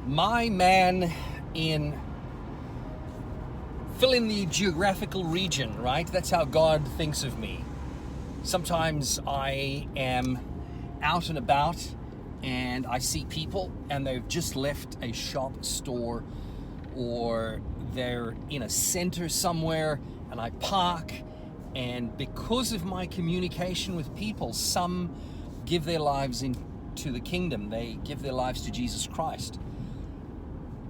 My man in, fill in the geographical region, right? That's how God thinks of me. Sometimes I am out and about and I see people and they've just left a shop, store, or they're in a center somewhere, and I park, and because of my communication with people, some give their lives into the kingdom. They give their lives to Jesus Christ.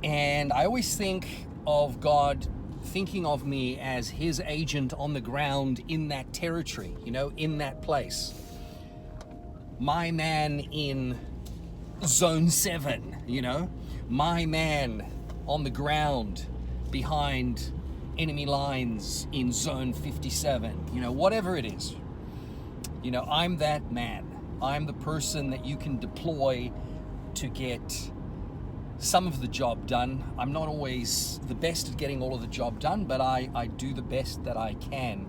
And I always think of God thinking of me as his agent on the ground in that territory, in that place. My man in Zone 7, my man on the ground behind enemy lines in Zone 57, whatever it is. I'm that man. I'm the person that you can deploy to get some of the job done. I'm not always the best at getting all of the job done, but I do the best that I can.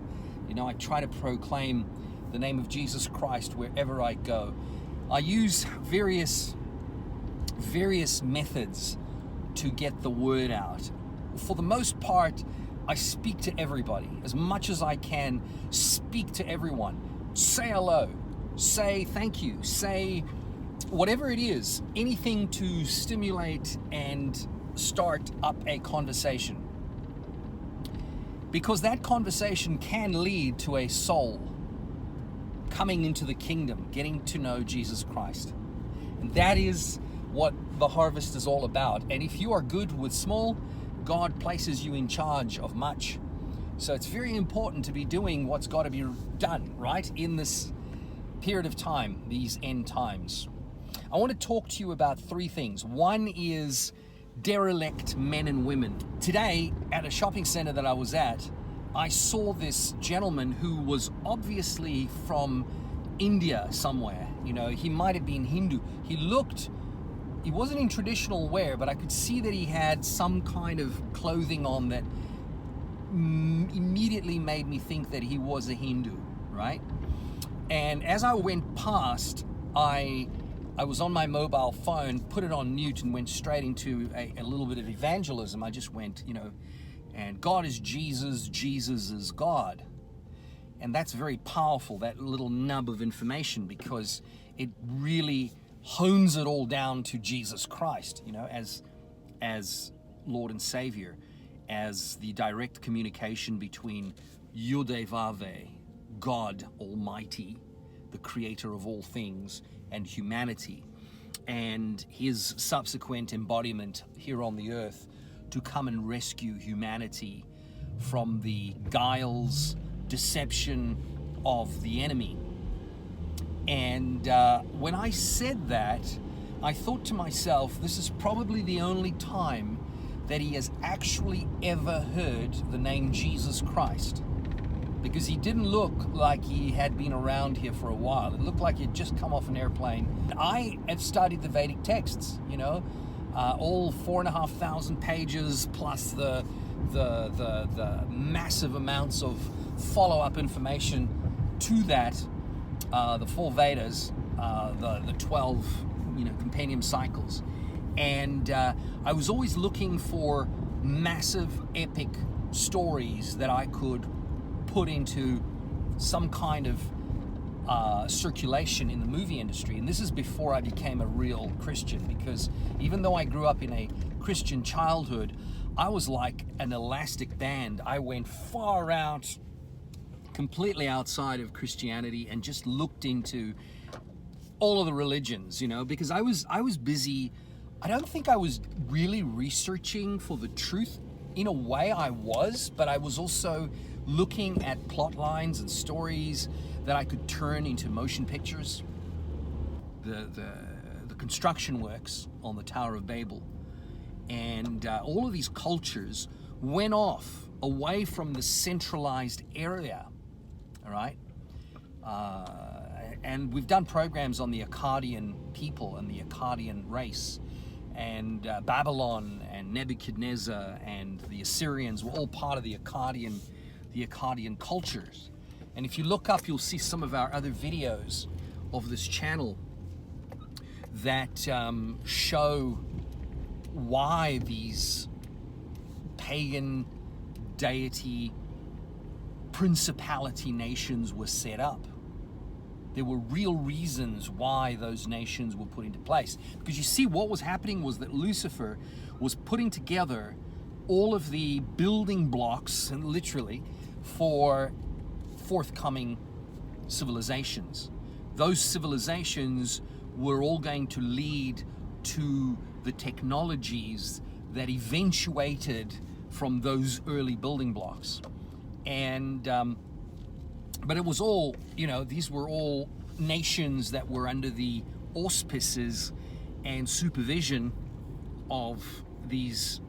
I try to proclaim the name of Jesus Christ wherever I go. I use various methods to get the word out. For the most part, I speak to everybody. As much as I can, speak to everyone. Say hello. Say thank you. Say whatever it is, anything to stimulate and start up a conversation. Because that conversation can lead to a soul coming into the kingdom, getting to know Jesus Christ. And that is what the harvest is all about. And if you are good with small, God places you in charge of much. So it's very important to be doing what's got to be done, right, in this period of time, these end times. I want to talk to you about three things. One is derelict men and women. Today, at a shopping center that I was at, I saw this gentleman who was obviously from India somewhere. He might have been Hindu. He wasn't in traditional wear, but I could see that he had some kind of clothing on that immediately made me think that he was a Hindu, right? And as I went past, I was on my mobile phone, put it on mute, and went straight into a little bit of evangelism. I just went, and God is Jesus, Jesus is God. And that's very powerful, that little nub of information, because it really hones it all down to Jesus Christ, as Lord and Savior, as the direct communication between Yudevave, God Almighty, the creator of all things, and humanity, and his subsequent embodiment here on the earth to come and rescue humanity from the guiles, deception of the enemy. And when I said that, I thought to myself, this is probably the only time that he has actually ever heard the name Jesus Christ. Because he didn't look like he had been around here for a while. It looked like he'd just come off an airplane. I have studied the Vedic texts, all 4,500 pages, plus the massive amounts of follow-up information to that, the four Vedas, the 12, compendium cycles. And I was always looking for massive, epic stories that I could put into some kind of circulation in the movie industry. And this is before I became a real Christian, because even though I grew up in a Christian childhood, I was like an elastic band. I went far out, completely outside of Christianity, and just looked into all of the religions, because I was busy. I don't think I was really researching for the truth. In a way I was, but I was also looking at plot lines and stories that I could turn into motion pictures. The construction works on the Tower of Babel, and all of these cultures went off away from the centralized area. All right, and we've done programs on the Akkadian people and the Akkadian race, and Babylon and Nebuchadnezzar and the Assyrians were all part of the Akkadian cultures. And if you look up, you'll see some of our other videos of this channel that show why these pagan deity principality nations were set up. There were real reasons why those nations were put into place. Because you see, what was happening was that Lucifer was putting together all of the building blocks, and literally, for forthcoming civilizations. Those civilizations were all going to lead to the technologies that eventuated from those early building blocks. And but it was all, these were all nations that were under the auspices and supervision of these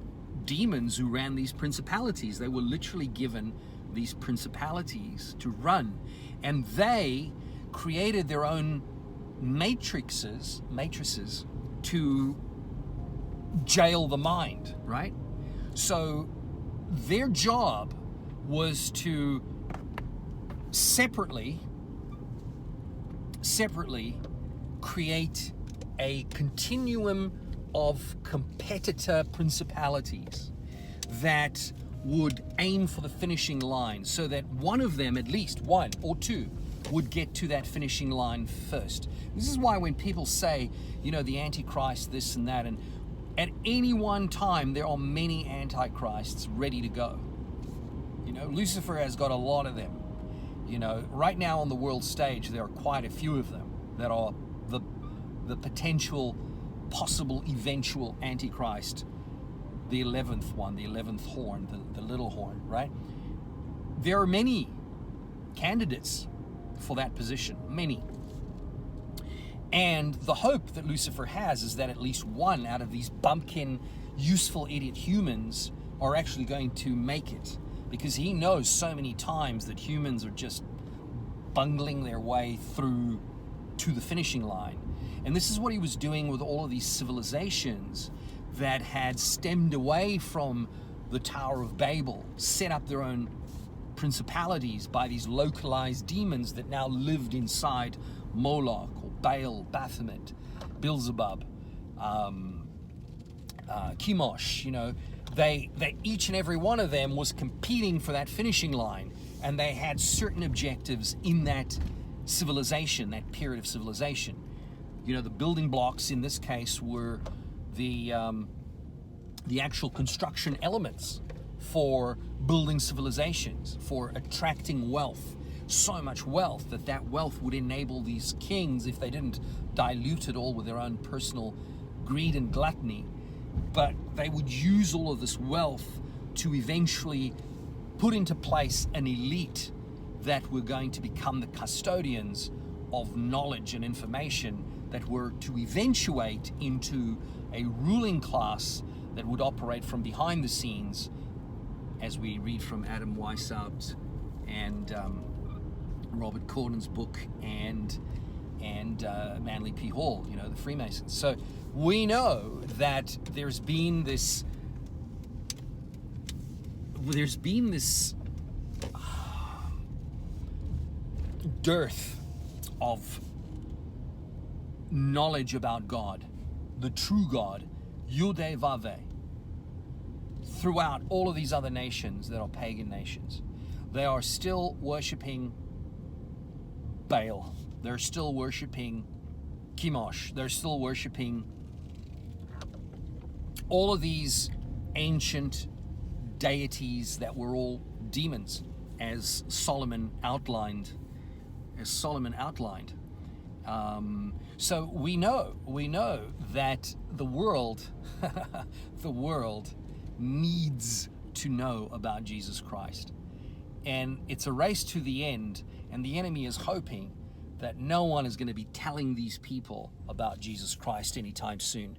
demons who ran these principalities. They were literally given these principalities to run, and they created their own matrices to jail the mind, right? So their job was to separately create a continuum of competitor principalities that would aim for the finishing line, so that one of them, at least one or two, would get to that finishing line first. This is why when people say, the Antichrist, this and that, and at any one time there are many Antichrists ready to go. Lucifer has got a lot of them. Right now on the world stage, there are quite a few of them that are the potential, possible, eventual Antichrist, the 11th one, the 11th horn, the little horn, right? There are many candidates for that position, many. And the hope that Lucifer has is that at least one out of these bumpkin, useful idiot humans are actually going to make it. Because he knows so many times that humans are just bungling their way through to the finishing line. And this is what he was doing with all of these civilizations that had stemmed away from the Tower of Babel, set up their own principalities by these localized demons that now lived inside Moloch or Baal, Baphomet, Beelzebub, Chemosh, They each and every one of them was competing for that finishing line, and they had certain objectives in that civilization, that period of civilization. The building blocks in this case were the actual construction elements for building civilizations, for attracting wealth. So much wealth that wealth would enable these kings, if they didn't dilute it all with their own personal greed and gluttony, but they would use all of this wealth to eventually put into place an elite that were going to become the custodians of knowledge and information that were to eventuate into a ruling class that would operate from behind the scenes, as we read from Adam Weishaupt and Robert Corden's book and Manly P. Hall, the Freemasons. So we know that there's been this dearth of knowledge about God, the true God, Yudhe Vave, throughout all of these other nations that are pagan nations. They are still worshiping Baal. They're still worshiping Chemosh. They're still worshiping all of these ancient deities that were all demons, as Solomon outlined. So we know that the world needs to know about Jesus Christ. And it's a race to the end, and the enemy is hoping that no one is going to be telling these people about Jesus Christ anytime soon.